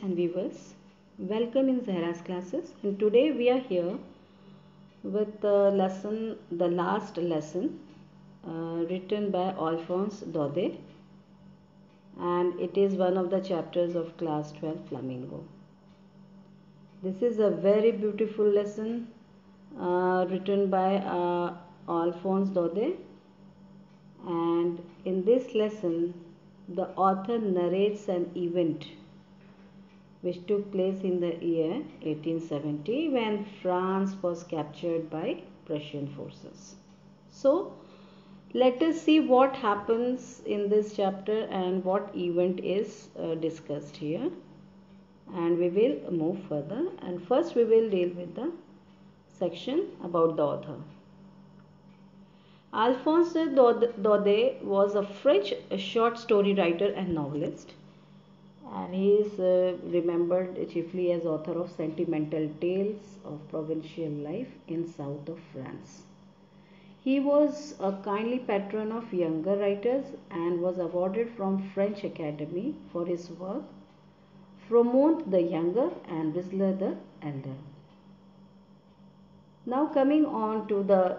and viewers, welcome in Zahra's classes, and today we are here with the last lesson written by Alphonse Daudet, and it is one of the chapters of class 12 Flamingo. This is a very beautiful lesson written by Alphonse Daudet, and in this lesson the author narrates an event which took place in the year 1870 when France was captured by Prussian forces. So, let us see what happens in this chapter and what event is discussed here, and we will move further. And first, we will deal with the section about the author. Alphonse Daudet was a French short story writer and novelist, and he is remembered chiefly as author of Sentimental Tales of Provincial Life in South of France. He was a kindly patron of younger writers and was awarded from French Academy for his work Fromont the Younger and Whistler the Elder. Now coming on to the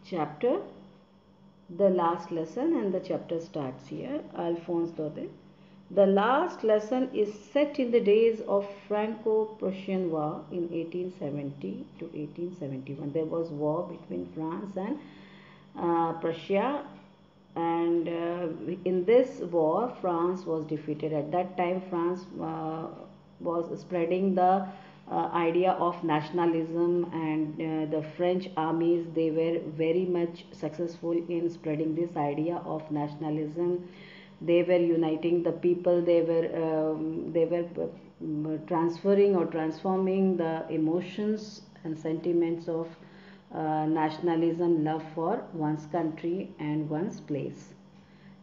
chapter, the last lesson, and the chapter starts here. Alphonse Daudet. The last lesson is set in the days of Franco-Prussian War in 1870 to 1871. There was war between France and Prussia, and in this war France was defeated. At that time France was spreading the idea of nationalism, and the French armies, they were very much successful in spreading this idea of nationalism. They were uniting the people. They were transferring or transforming the emotions and sentiments of nationalism, love for one's country and one's place.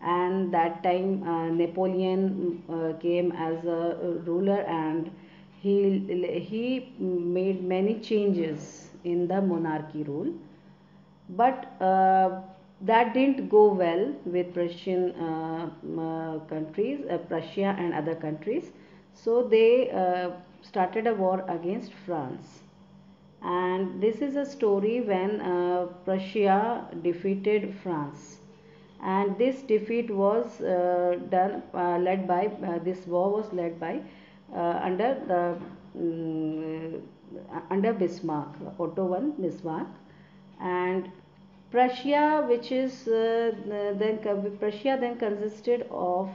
And that time Napoleon came as a ruler, and he made many changes in the monarchy rule, but that didn't go well with Prussian countries, Prussia and other countries. So they started a war against France. And this is a story when Prussia defeated France. And this defeat was led by, this war was led by under Bismarck, Otto von Bismarck. And Prussia, which is Prussia then consisted of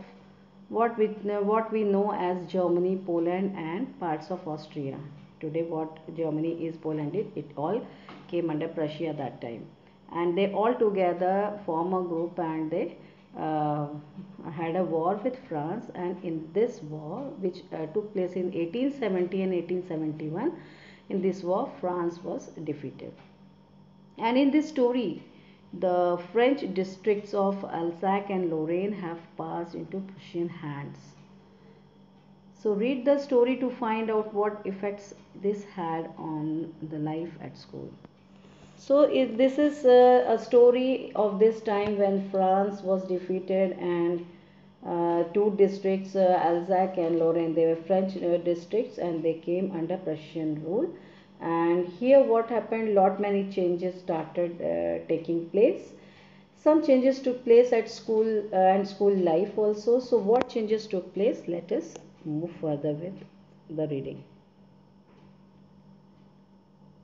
what we know as Germany, Poland, and parts of Austria. Today, what Germany is, Poland, it all came under Prussia that time, and they all together form a group, and they had a war with France. And in this war, which took place in 1870 and 1871, in this war France was defeated. And in this story, the French districts of Alsace and Lorraine have passed into Prussian hands. So read the story to find out what effects this had on the life at school. So this is a story of this time when France was defeated, and two districts, Alsace and Lorraine, they were French districts, and they came under Prussian rule. And here what happened, many changes started taking place. Some changes took place at school and school life also. So what changes took place? Let us move further with the reading.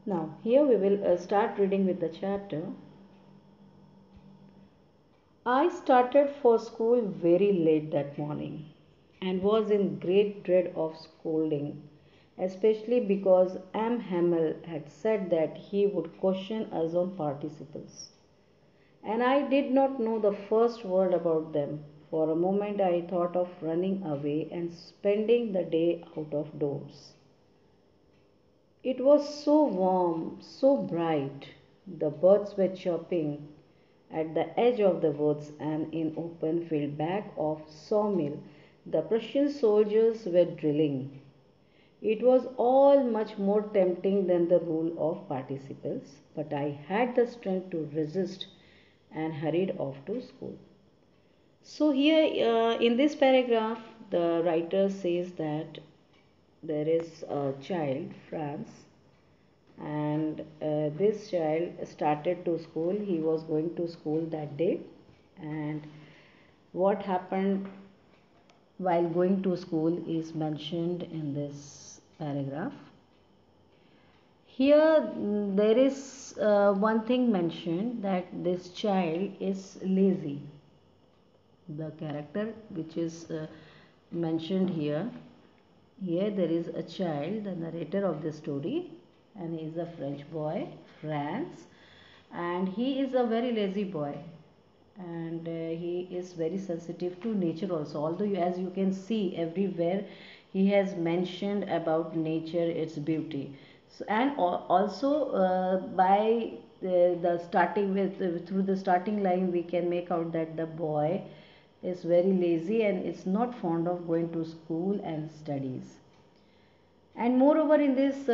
Now here we will start reading with the chapter. I started for school very late that morning and was in great dread of scolding, especially because M. Hamel had said that he would question us on participles. And I did not know the first word about them. For a moment I thought of running away and spending the day out of doors. It was so warm, so bright. The birds were chirping at the edge of the woods, and in open field back of sawmill the Prussian soldiers were drilling. It was all much more tempting than the rule of participles, but I had the strength to resist and hurried off to school. So here in this paragraph, the writer says that there is a child, Franz, and this child started to school. He was going to school that day, and what happened while going to school is mentioned in this paragraph. Here there is one thing mentioned, that this child is lazy. The character which is mentioned here, there is a child, the narrator of the story, and he is a French boy, Franz, and he is a very lazy boy, and he is very sensitive to nature also, although as you can see everywhere he has mentioned about nature, its beauty. So, and also by the starting with through the starting line we can make out that the boy is very lazy and is not fond of going to school and studies. And moreover in this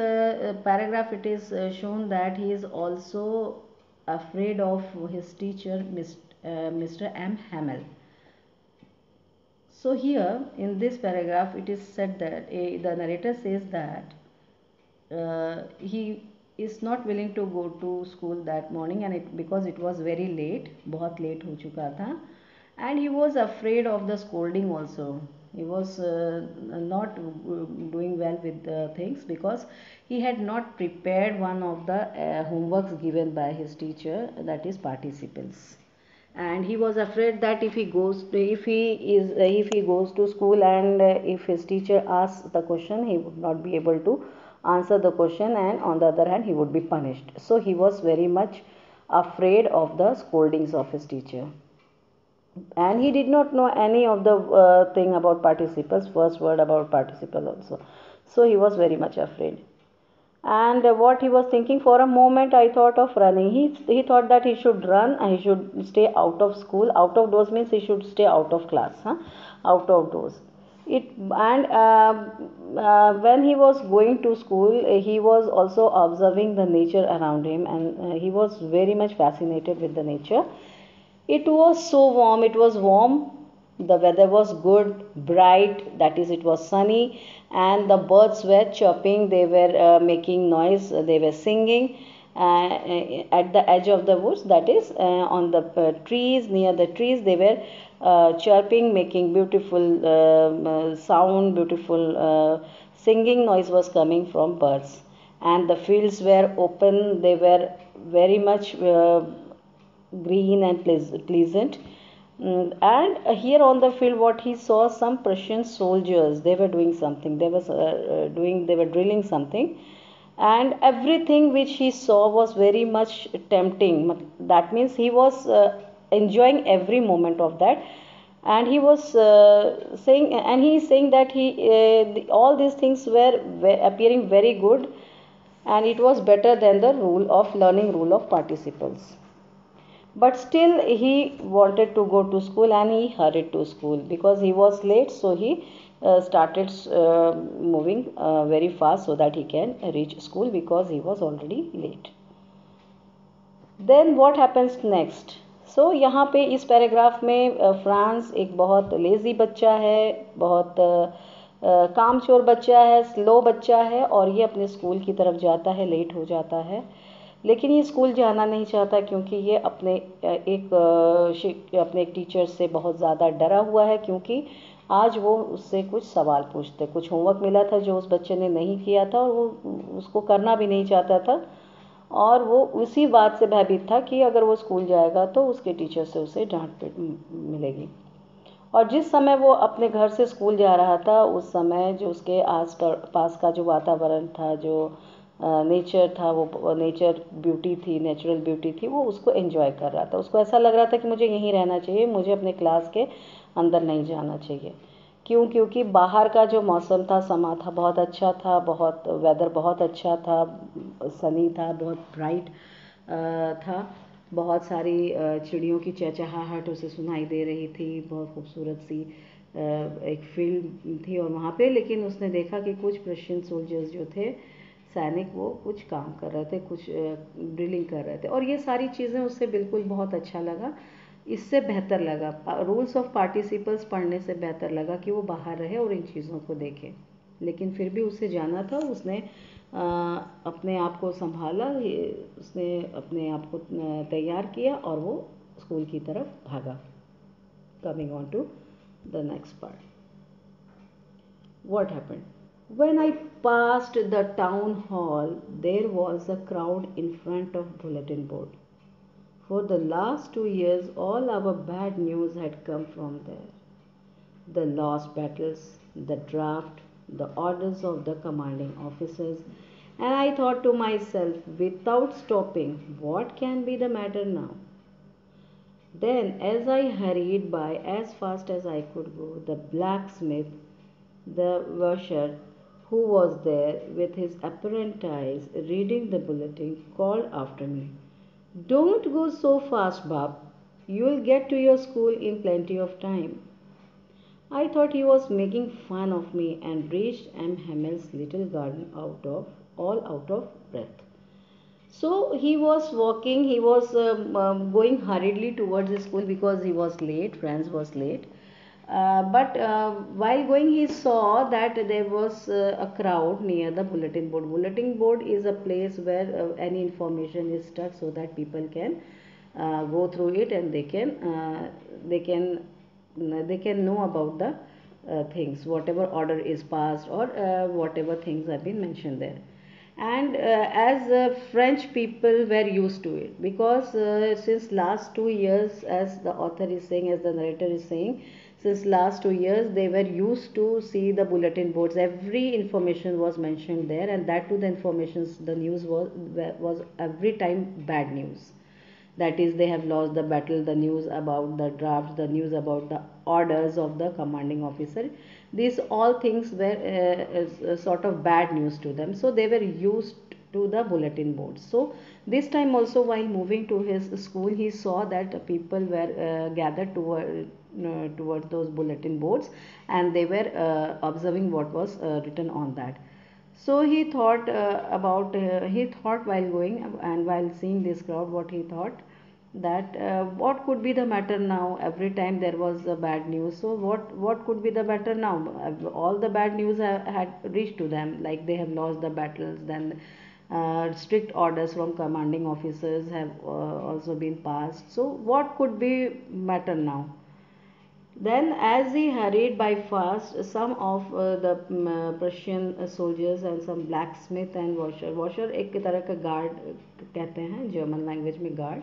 paragraph it is shown that he is also afraid of his teacher, Mr. M. Hamel. So here in this paragraph it is said that the narrator says that he is not willing to go to school that morning, and because it was very late, बहुत late हो चुका था, and he was afraid of the scolding also. He was not doing well with the things because he had not prepared one of the homeworks given by his teacher, that is participles, and he was afraid that if he goes to, if he goes to school and if his teacher asks the question, he would not be able to answer the question, and on the other hand he would be punished. So he was very much afraid of the scoldings of his teacher, and he did not know any of the thing about participles, first word about participle also. So he was very much afraid, and what he was thinking, for a moment I thought of running. He thought that he should run and he should stay out of school. Out of doors means he should stay out of class, out of doors. When he was going to school, he was also observing the nature around him, and he was very much fascinated with the nature. It was so warm, it was warm, the weather was good, bright, that is, it was sunny, and the birds were chirping, they were making noise, they were singing at the edge of the woods, that is, on the trees, near the trees, they were chirping, making beautiful sound, beautiful singing noise was coming from birds. And the fields were open, they were very much green and pleasant. And here on the field what he saw, some Prussian soldiers, they were doing something, they were drilling something, and everything which he saw was very much tempting. That means he was enjoying every moment of that, and he was saying, and he is saying that all these things were appearing very good, and it was better than the learning rule of participles. But still he wanted to go to school, and he hurried to school because he was late. So he started moving very fast so that he can reach school because he was already late. Then what happens next? So यहाँ पे इस paragraph में France एक बहुत lazy बच्चा है, बहुत कामचोर बच्चा है, स्लो बच्चा है, और ये अपने स्कूल की तरफ जाता है, लेट हो जाता है, लेकिन ये स्कूल जाना नहीं चाहता क्योंकि ये अपने एक टीचर से बहुत ज़्यादा डरा हुआ है, क्योंकि आज वो उससे कुछ सवाल पूछते, कुछ होमवर्क मिला था जो उस बच्चे ने नहीं किया था, और वो उसको करना भी नहीं चाहता था, और वो उसी बात से भयभीत था कि अगर वो स्कूल जाएगा तो उसके टीचर से उसे डांट मिलेगी। और जिस समय वो अपने घर से स्कूल जा रहा था, उस समय जो उसके आस पास का जो वातावरण था, जो नेचर था, वो नेचर ब्यूटी थी, नेचुरल ब्यूटी थी, वो उसको एंजॉय कर रहा था। उसको ऐसा लग रहा था कि मुझे यहीं रहना चाहिए, मुझे अपने क्लास के अंदर नहीं जाना चाहिए। क्यों? क्योंकि बाहर का जो मौसम था, समा था, बहुत अच्छा था, बहुत वेदर बहुत अच्छा था, सनी था, बहुत ब्राइट था, बहुत सारी चिड़ियों की चहचहाहट उसे सुनाई दे रही थी, बहुत खूबसूरत सी एक फील्ड थी और वहाँ पे, लेकिन उसने देखा कि कुछ प्रशियन सोल्जर्स जो थे, सैनिक, वो कुछ काम कर रहे थे, कुछ ड्रिलिंग कर रहे थे, और ये सारी चीज़ें उससे बिल्कुल बहुत अच्छा लगा। इससे बेहतर लगा, रूल्स ऑफ पार्टिसिपल्स पढ़ने से बेहतर लगा कि वो बाहर रहे और इन चीज़ों को देखे। लेकिन फिर भी उसे जाना था। उसने अपने आप को संभाला, उसने अपने आप को तैयार किया और वो स्कूल की तरफ भागा। Coming on to the next part, what happened when I passed the town hall, there was a crowd in front of bulletin board. For the last 2 years all our bad news had come from there. The lost battles, the draft, the orders of the commanding officers, and I thought to myself without stopping, what can be the matter now? Then, as I hurried by as fast as I could go, the blacksmith, the washer, who was there with his apprentice reading the bulletin, called after me. Don't go so fast, Bob. You'll get to your school in plenty of time. I thought he was making fun of me and reached M. Hammel's little garden all out of breath. So he was walking, he was going hurriedly towards the school because he was late, friends was late. But while going, he saw that there was a crowd near the bulletin board. Bulletin board is a place where any information is stuck so that people can go through it and they can they can know about the things, whatever order is passed or whatever things have been mentioned there. And as French people were used to it, because since last 2 years, as the author is saying, as the narrator is saying, since last 2 years they were used to see the bulletin boards. Every information was mentioned there, and that too the informations, the news was every time bad news. That is, they have lost the battle, the news about the drafts, the news about the orders of the commanding officer. These all things were sort of bad news to them, so they were used to the bulletin boards. So this time also, while moving to his school, he saw that people were gathered towards those bulletin boards, and they were observing what was written on that. So he thought while going and while seeing this crowd, what he thought, that what could be the matter now? Every time there was bad news, so what could be the matter now? All the bad news had reached to them, like they have lost the battles, then strict orders from commanding officers have also been passed. So what could be matter now? Then, as he hurried by fast, some of the Prussian soldiers and some blacksmith and washer एक तरह का guard कहते हैं German language में guard,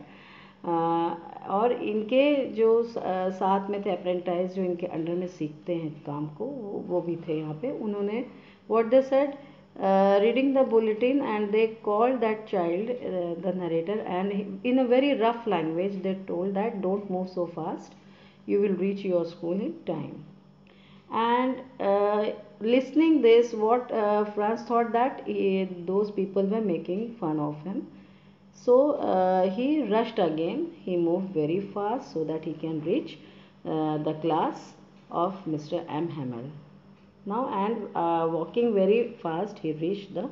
और इनके जो साथ में थे अप्रेंटाइज जो इनके अंडर में सीखते हैं काम को, वो भी थे यहाँ पे. उन्होंने what they said, reading the bulletin, and they called that child, the narrator, and in a very rough language they told that don't move so fast, you will reach your school in time. And listening this, what Franz thought that those people were making fun of him. So he rushed again. He moved very fast so that he can reach the class of Mr. M. Hamel. Now, and walking very fast, he reached the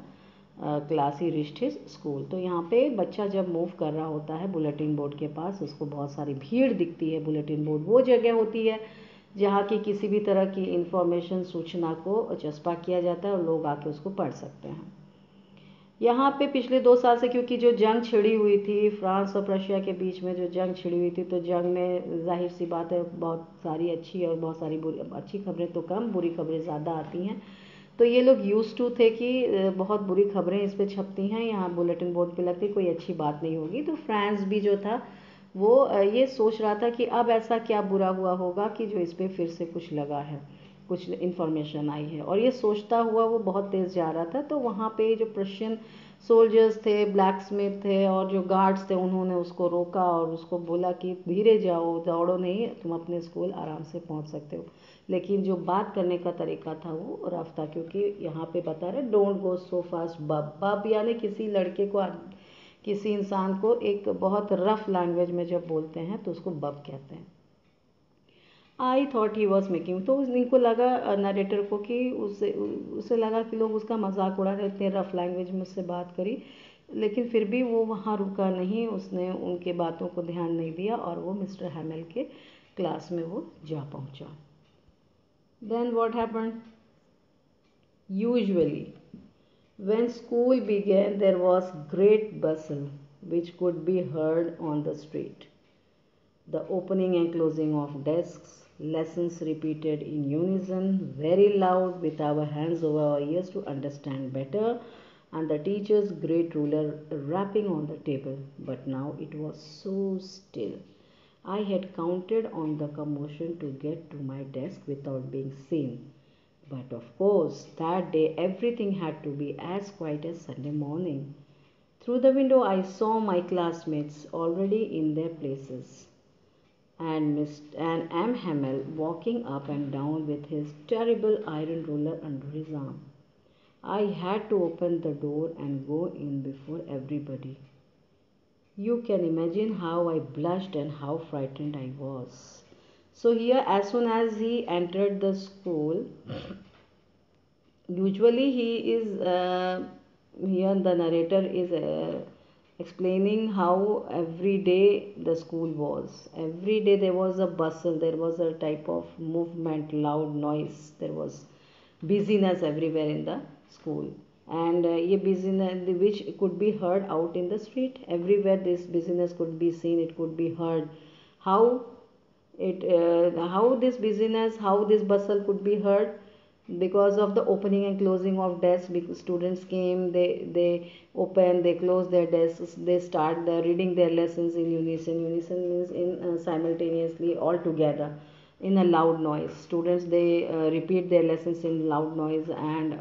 class, he reached his school. तो यहाँ पे बच्चा जब move कर रहा होता है bulletin board के पास, उसको बहुत सारी भीड़ दिखती है. बुलेटिन बोर्ड वो जगह होती है जहाँ की किसी भी तरह की इंफॉर्मेशन, सूचना को चस्पा किया जाता है और लोग आके उसको पढ़ सकते हैं. यहाँ पे पिछले 2 साल से, क्योंकि जो जंग छिड़ी हुई थी फ्रांस और प्रशिया के बीच में, जो जंग छिड़ी हुई थी, तो जंग में जाहिर सी बात है बहुत सारी अच्छी और बहुत सारी बुरी, अच्छी खबरें तो कम, बुरी खबरें ज़्यादा आती हैं. तो ये लोग यूज टू थे कि बहुत बुरी खबरें इस पे छपती हैं, यहाँ बुलेटिन बोर्ड पे लगती, कोई अच्छी बात नहीं होगी. तो फ्रांस भी जो था वो ये सोच रहा था कि अब ऐसा क्या बुरा हुआ होगा कि जो इस पर फिर से कुछ लगा है, कुछ इन्फॉर्मेशन आई है. और ये सोचता हुआ वो बहुत तेज़ जा रहा था. तो वहाँ पे जो प्रशियन सोल्जर्स थे, ब्लैकस्मिथ थे और जो गार्ड्स थे, उन्होंने उसको रोका और उसको बोला कि धीरे जाओ, दौड़ो नहीं, तुम अपने स्कूल आराम से पहुँच सकते हो. लेकिन जो बात करने का तरीका था वो रफ था, क्योंकि यहाँ पे बता रहे डोंट गो सो फास्ट. बब यानी किसी लड़के को, किसी इंसान को एक बहुत रफ लैंग्वेज में जब बोलते हैं तो उसको बब कहते हैं. I thought he was making, तो इनको लगा नरेटर को कि उसे लगा कि लोग उसका मजाक उड़ा रहे, इतने रफ लैंग्वेज में उससे बात करी. लेकिन फिर भी वो वहाँ रुका नहीं, उसने उनके बातों को ध्यान नहीं दिया और वो मिस्टर हैमेल के क्लास में वो जा पहुँचा. Then what happened? Usually, when school began, there was great bustle, which could be heard on the street. The opening and closing of desks, lessons repeated in unison, very loud, with our hands over our ears to understand better, and the teacher's great ruler rapping on the table. But now it was so still. I had counted on the commotion to get to my desk without being seen. But of course, that day everything had to be as quiet as Sunday morning. Through the window, I saw my classmates already in their places, and M. Hamel walking up and down with his terrible iron ruler under his arm. I had to open the door and go in before everybody. You can imagine how I blushed and how frightened I was. So, here, as soon as he entered the school, usually he is here the narrator is explaining how every day the school was. Every day there was a bustle, there was a type of movement, loud noise, there was busyness everywhere in the school. And ये busyness which could be heard out in the street, everywhere this busyness could be seen, it could be heard. How how this busyness, how this bustle could be heard? Because of the opening and closing of desks, because students came, they open, they close their desks, they start the reading their lessons in unison. Unison means in simultaneously all together in a loud noise. Students, they repeat their lessons in loud noise, and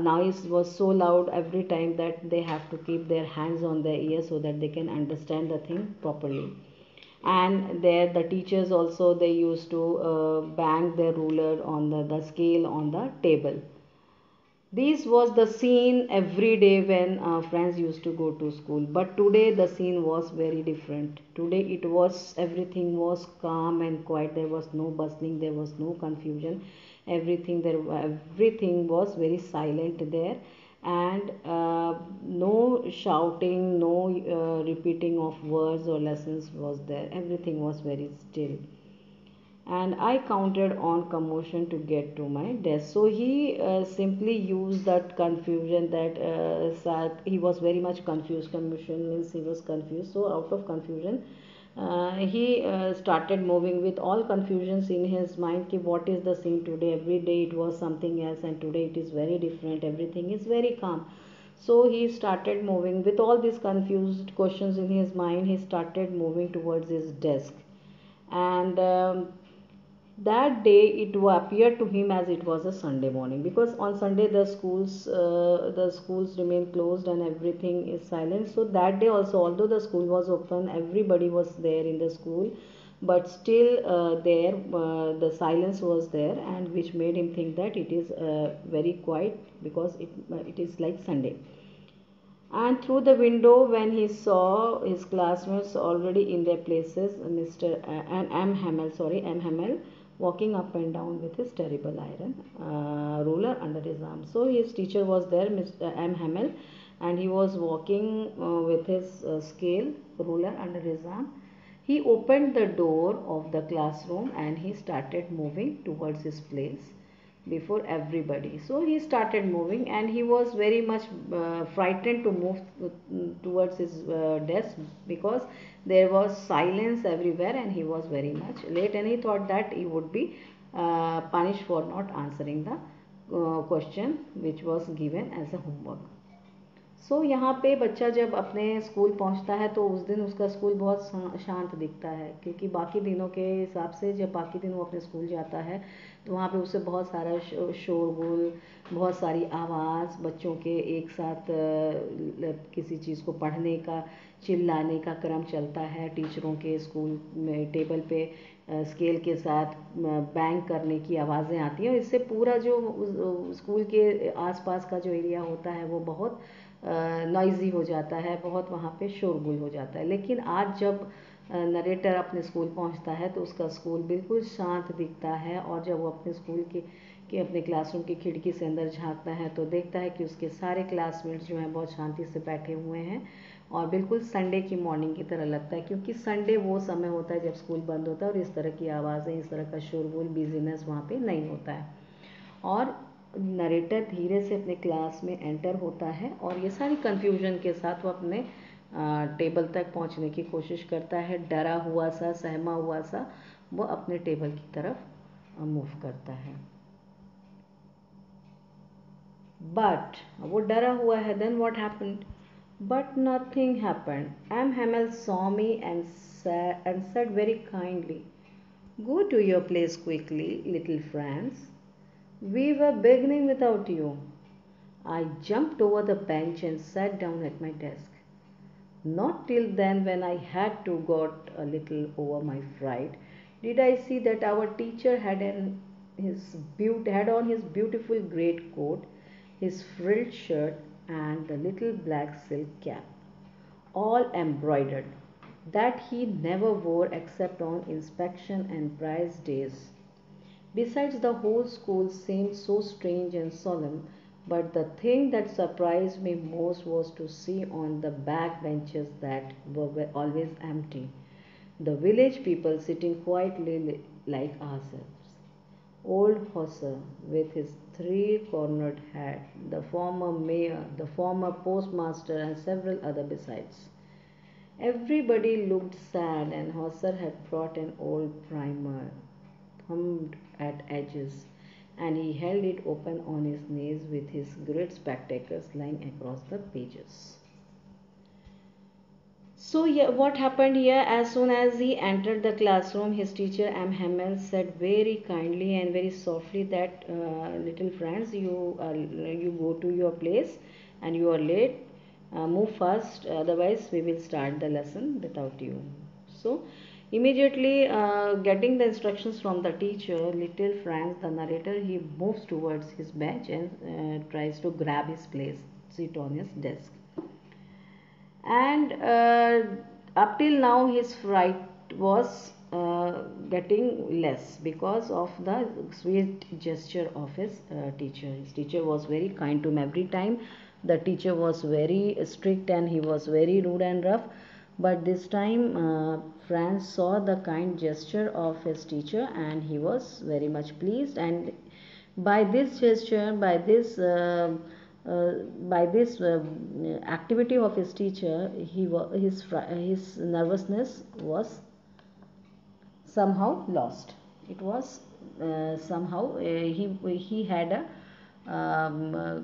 noise was so loud every time that they have to keep their hands on their ears so that they can understand the thing properly. And there the teachers also, they used to bang their ruler on the scale on the table. This was the scene every day when friends used to go to school. But today the scene was very different. Today it was, everything was calm and quiet. There was no bustling, there was no confusion. Everything was very silent there, and no shouting, no repeating of words or lessons was there. Everything was very still, and I counted on commotion to get to my desk. So he simply used that confusion, that he was very much confused. Commotion means he was confused. So out of confusion, he started moving with all confusions in his mind. Ki what is the scene today? Every day it was something else, and today it is very different. Everything is very calm. So he started moving with all these confused questions in his mind. He started moving towards his desk, and that day it appeared to him as it was a Sunday morning, because on Sunday the schools remain closed and everything is silent. So that day also, although the school was open, everybody was there in the school, but still the silence was there, and which made him think that it is very quiet, because it is like Sunday. And through the window, when he saw his classmates already in their places, Mr. and M. Hamel, walking up and down with his terrible iron ruler under his arm. So his teacher was there, Mr. M. Hamel, and he was walking with his scale ruler under his arm. He opened the door of the classroom and he started moving towards his place before everybody. So he started moving, and he was very much frightened to move towards his desk, because there was silence everywhere and he was very much late, and he thought that he would be punished for not answering the question which was given as a homework. सो यहाँ पे बच्चा जब अपने school पहुँचता है तो उस दिन उसका स्कूल बहुत शांत दिखता है, क्योंकि बाकी दिनों के हिसाब से जब बाकी दिन वो अपने स्कूल जाता है तो वहाँ पे उसे बहुत सारा शोरगुल, बहुत सारी आवाज़, बच्चों के एक साथ किसी चीज़ को पढ़ने का, चिल्लाने का क्रम चलता है। टीचरों के स्कूल में टेबल पे स्केल के साथ बैंग करने की आवाज़ें आती हैं, और इससे पूरा जो स्कूल के आसपास का जो एरिया होता है वो बहुत नॉइज़ी हो जाता है, बहुत वहाँ पे शोरगुल हो जाता है। लेकिन आज जब नरेटर अपने स्कूल पहुँचता है तो उसका स्कूल बिल्कुल शांत दिखता है, और जब वो अपने स्कूल के अपने क्लासरूम की खिड़की से अंदर झांकता है तो देखता है कि उसके सारे क्लासमेट्स जो हैं बहुत शांति से बैठे हुए हैं, और बिल्कुल संडे की मॉर्निंग की तरह लगता है, क्योंकि संडे वो समय होता है जब स्कूल बंद होता है और इस तरह की आवाज़ें, इस तरह का शोरगुल, बिजीनेस वहाँ पे नहीं होता है। और नरेटर धीरे से अपने क्लास में एंटर होता है और ये सारी कन्फ्यूजन के साथ वो अपने टेबल तक पहुंचने की कोशिश करता है। डरा हुआ सा, सहमा हुआ सा वो अपने टेबल की तरफ मूव करता है। बट वो डरा हुआ है। Then what happened? But nothing happened. M Hamel saw me and said very kindly, "Go to your place quickly, little Franz. We were beginning without you." I jumped over the bench and sat down at my desk. Not till then, when I had to got a little over my fright, did I see that our teacher had on his beautiful great coat, his frilled shirt, and the little black silk cap, all embroidered, that he never wore except on inspection and prize days. Besides, the whole school seemed so strange and solemn, but the thing that surprised me most was to see on the back benches that were always empty the village people sitting quietly like ourselves. Old Hosser, with his three-cornered hat, the former mayor, the former postmaster, and several other besides. Everybody looked sad, and Hosser had brought an old primer, thumbed at edges, and he held it open on his knees with his great spectacles lying across the pages. So, yeah, what happened here? As soon as he entered the classroom, his teacher M. Hamel said very kindly and very softly that, little friends, you go to your place and you are late. Move fast, otherwise we will start the lesson without you. So, immediately getting the instructions from the teacher, little Franz, the narrator, he moves towards his bench and tries to grab his place, sit on his desk. And up till now his fright was getting less because of the sweet gesture of his teacher. His teacher was very kind to him every time. The teacher was very strict and he was very rude and rough, but this time Franz saw the kind gesture of his teacher and he was very much pleased, and by this gesture, uh, by this activity of his teacher, his nervousness was somehow lost. It was somehow he had a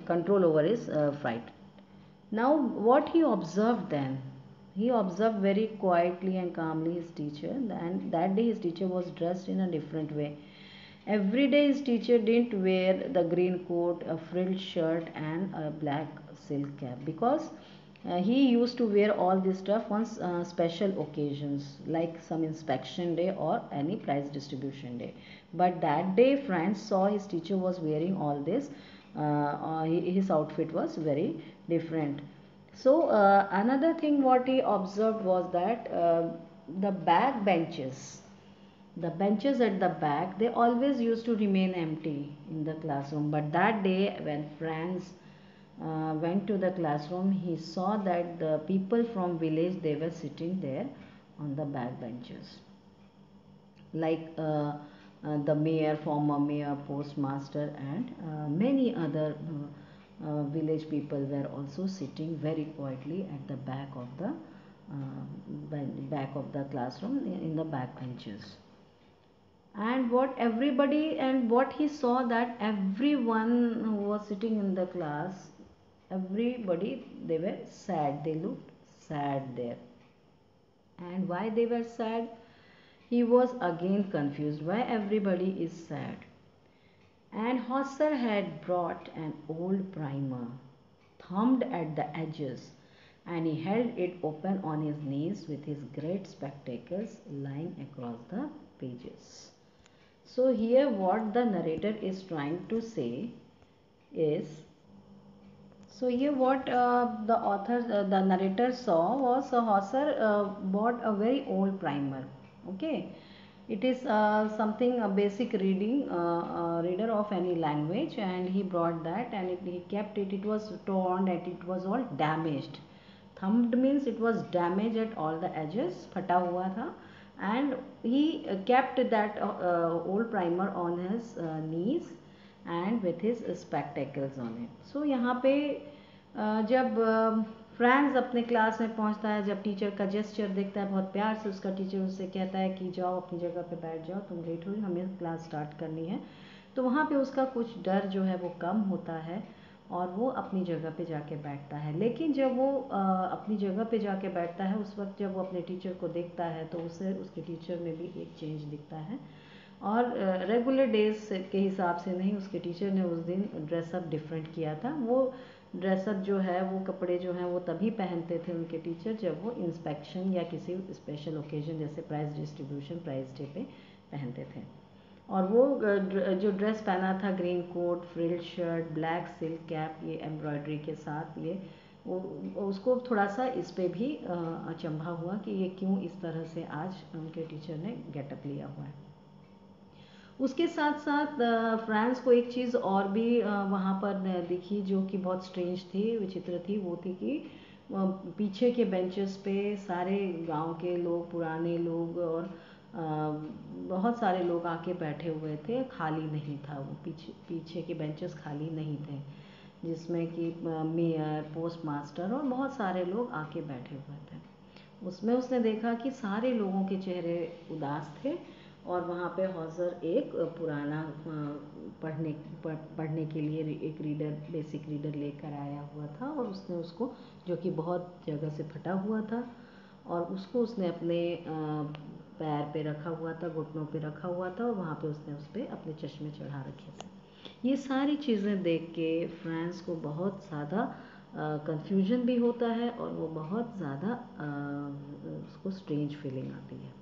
control over his fright. Now, what he observed then? He observed very quietly and calmly his teacher, and that day his teacher was dressed in a different way. Every day his teacher didn't wear the green coat, a frilled shirt, and a black silk cap because he used to wear all this stuff on special occasions like some inspection day or any prize distribution day. But that day, Franz saw his teacher was wearing all this. His outfit was very different. So another thing what he observed was that the back benches, the benches at the back, they always used to remain empty in the classroom. But that day when Franz went to the classroom, he saw that the people from village, they were sitting there on the back benches, like the mayor, former mayor, postmaster, and many other village people were also sitting very quietly at the back of the classroom in the back benches. And what he saw, that everyone who was sitting in the class, everybody, they were sad, they looked sad there. And why they were sad? He was again confused why everybody is sad. And Hosser had brought an old primer, thumbed at the edges, and he held it open on his knees with his great spectacles lying across the pages. So here what the narrator is trying to say is, so here what the narrator saw was Hauser bought a very old primer. Okay, it is something a basic reader of any language, and he brought that and he kept it. It was torn and it was all damaged. Thumbed means it was damaged at all the edges, फटा हुआ था, and he kept that old primer on his knees, and with his spectacles on it. So यहाँ पे जब France अपने class में पहुंचता है, जब टीचर का जेस्चर देखता है, बहुत प्यार से उसका टीचर उससे कहता है कि जाओ अपनी जगह पे बैठ जाओ, तुम लेट हो रही, हमें क्लास स्टार्ट करनी है। तो वहाँ पे उसका कुछ डर जो है वो कम होता है और वो अपनी जगह पे जाके बैठता है। लेकिन जब वो अपनी जगह पे जाके बैठता है, उस वक्त जब वो अपने टीचर को देखता है तो उसे उसके टीचर में भी एक चेंज दिखता है। और रेगुलर डेज के हिसाब से नहीं, उसके टीचर ने उस दिन ड्रेसअप डिफरेंट किया था। वो ड्रेसअप जो है, वो कपड़े जो हैं वो तभी पहनते थे उनके टीचर जब वो इंस्पेक्शन या किसी स्पेशल ओकेजन जैसे प्राइज़ डिस्ट्रीब्यूशन, प्राइज़ डे पे पहनते थे। और वो जो ड्रेस पहना था, green coat, frill shirt, black silk cap, ये एम्ब्रॉयडरी के साथ, ये वो उसको थोड़ा सा इस पे भी अचंभा हुआ कि ये क्यों इस तरह से आज उनके टीचर ने गेटअप लिया हुआ है। उसके साथ साथ फ्रांस को एक चीज़ और भी वहाँ पर दिखी जो कि बहुत स्ट्रेंज थी, विचित्र थी। वो थी कि पीछे के बेंचेस पे सारे गांव के लोग, पुराने लोग और बहुत सारे लोग आके बैठे हुए थे, खाली नहीं था वो, पीछे के बेंचेस खाली नहीं थे, जिसमें कि मेयर, पोस्ट मास्टर और बहुत सारे लोग आके बैठे हुए थे। उसमें उसने देखा कि सारे लोगों के चेहरे उदास थे और वहाँ पे हौजर एक पुराना पढ़ने के लिए एक रीडर, बेसिक रीडर लेकर आया हुआ था और उसने उसको, जो कि बहुत जगह से फटा हुआ था, और उसको उसने अपने पैर पे रखा हुआ था, घुटनों पे रखा हुआ था और वहाँ पे उसने उस पर अपने चश्मे चढ़ा रखे थे। ये सारी चीज़ें देख के फ्रांस को बहुत ज़्यादा कंफ्यूजन भी होता है और वो बहुत ज़्यादा उसको स्ट्रेंज फीलिंग आती है।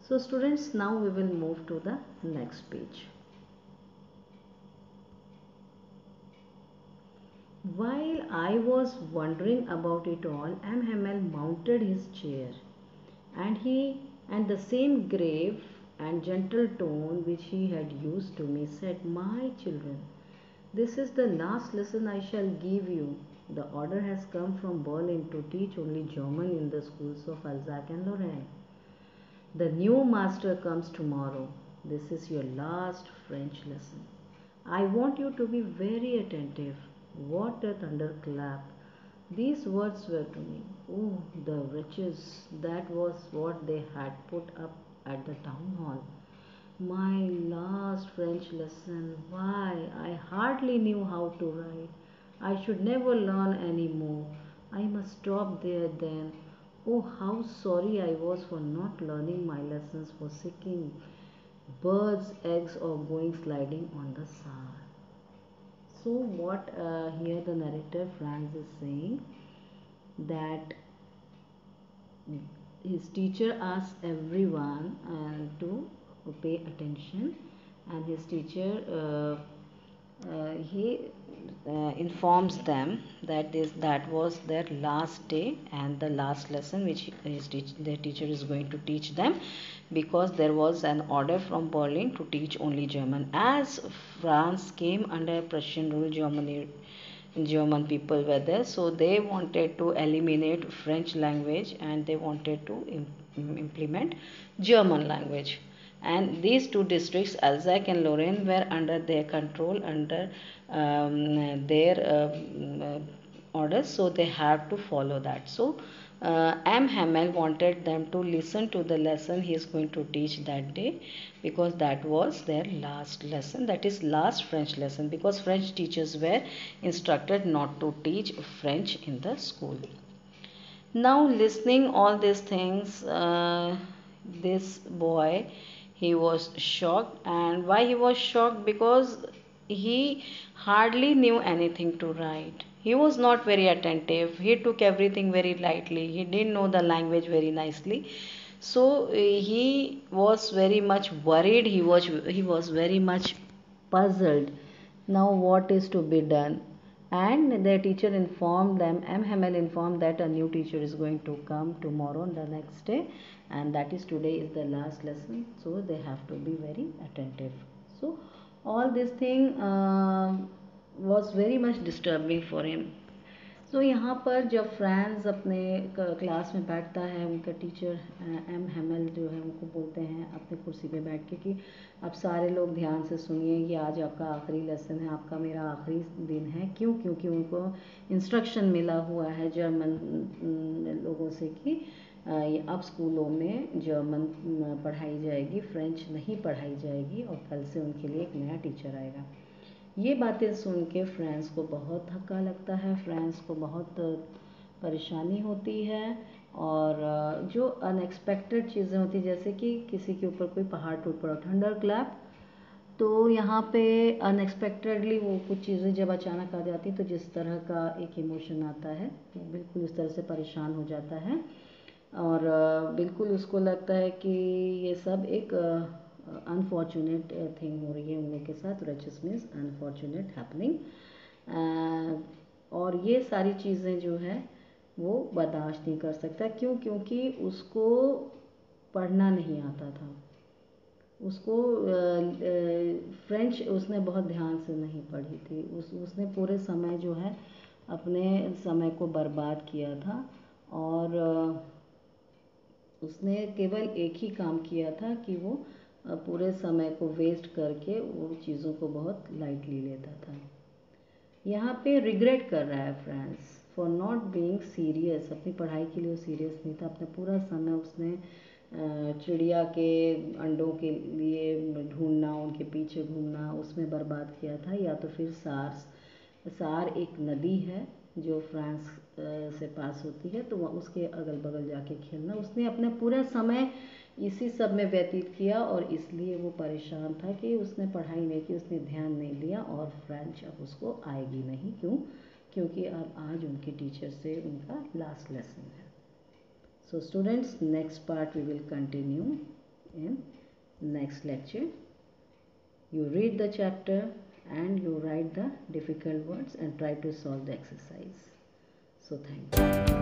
So students, now we will move to the next page. While I was wondering about it all, M. Hamel mounted his chair, and the same grave and gentle tone which he had used to me said, "My children, this is the last lesson I shall give you. The order has come from Berlin to teach only German in the schools of Alsace and Lorraine. The new master comes tomorrow. This is your last French lesson. I want you to be very attentive." What a thunderclap! These words were to me. Oh, the wretches! That was what they had put up at the town hall. My last French lesson. Why, I hardly knew how to write. I should never learn any more. I must stop there then. Oh, how sorry I was for not learning my lessons, for seeking birds' eggs or going sliding on the Saar. So, what here the narrator Franz is saying, that his teacher asks everyone to pay attention, and his teacher he informs them that that was their last day and the last lesson which their teacher is going to teach them, because there was an order from Berlin to teach only German. As France came under Prussian rule, German people were there, so they wanted to eliminate French language and they wanted to implement German language. And these two districts, Alsace and Lorraine, were under their control, under their orders, so they have to follow that. So M. Hamel wanted them to listen to the lesson he is going to teach that day, because that was their last lesson, that is last French lesson, because French teachers were instructed not to teach French in the school. Now listening all these things, this boy, he was shocked. And why he was shocked? Because he hardly knew anything to write. He was not very attentive. He took everything very lightly. He didn't know the language very nicely. So he was very much worried. He was very much puzzled. Now what is to be done? And their teacher informed them, M. Hamel informed, that a new teacher is going to come tomorrow, the next day, and that is today is the last lesson, so they have to be very attentive. So all this thing was very much disturbing for him. तो यहाँ पर जब France अपने class में बैठता है, उनका teacher M Hemal जो है उनको बोलते हैं अपने कुर्सी पे बैठ के कि अब सारे लोग ध्यान से सुनिए, ये आज आपका आखिरी लेसन है, आपका मेरा आखिरी दिन है। क्यों? क्योंकि उनको इंस्ट्रक्शन मिला हुआ है जर्मन लोगों से कि अब स्कूलों में जर्मन पढ़ाई जाएगी, फ्रेंच नहीं पढ़ाई जाएगी, और कल से उनके लिए एक नया टीचर आएगा। ये बातें सुन के फ्रांस को बहुत धक्का लगता है, फ्रांस को बहुत परेशानी होती है, और जो अनएक्सपेक्टेड चीज़ें होती हैं, जैसे कि किसी के ऊपर कोई पहाड़ टूट पड़ा, थंडर क्लैप, तो यहाँ पे अनएक्सपेक्टेडली वो कुछ चीज़ें जब अचानक आ जाती तो जिस तरह का एक इमोशन आता है वो बिल्कुल उस तरह से परेशान हो जाता है, और बिल्कुल उसको लगता है कि ये सब एक अनफॉर्चुनेट थिंग हो रही है उन लोग के साथ। रचस मीन्स अनफॉर्चुनेट हैपनिंग, और ये सारी चीज़ें जो है वो बर्दाश्त नहीं कर सकता। क्यों? क्योंकि उसको पढ़ना नहीं आता था, उसको फ्रेंच उसने बहुत ध्यान से नहीं पढ़ी थी, उसने पूरे समय जो है अपने समय को बर्बाद किया था, और उसने केवल एक ही काम किया था कि वो पूरे समय को वेस्ट करके वो चीज़ों को बहुत लाइटली लेता था। यहाँ पे रिग्रेट कर रहा है France for not being serious, अपनी पढ़ाई के लिए वो सीरियस नहीं था। अपना पूरा समय उसने चिड़िया के अंडों के लिए ढूंढना, उनके पीछे घूमना, उसमें बर्बाद किया था। या तो फिर सार एक नदी है जो फ्रांस से पास होती है, तो वह उसके अगल बगल जाके खेलना, उसने अपना पूरा समय इसी सब में व्यतीत किया, और इसलिए वो परेशान था कि उसने पढ़ाई नहीं की, उसने ध्यान नहीं दिया, और फ्रेंच अब उसको आएगी नहीं। क्यों? क्योंकि अब आज उनके टीचर से उनका लास्ट लेसन है। So students, next part we will continue in next lecture. You read the chapter and you write the difficult words and try to solve the exercise. So thank you.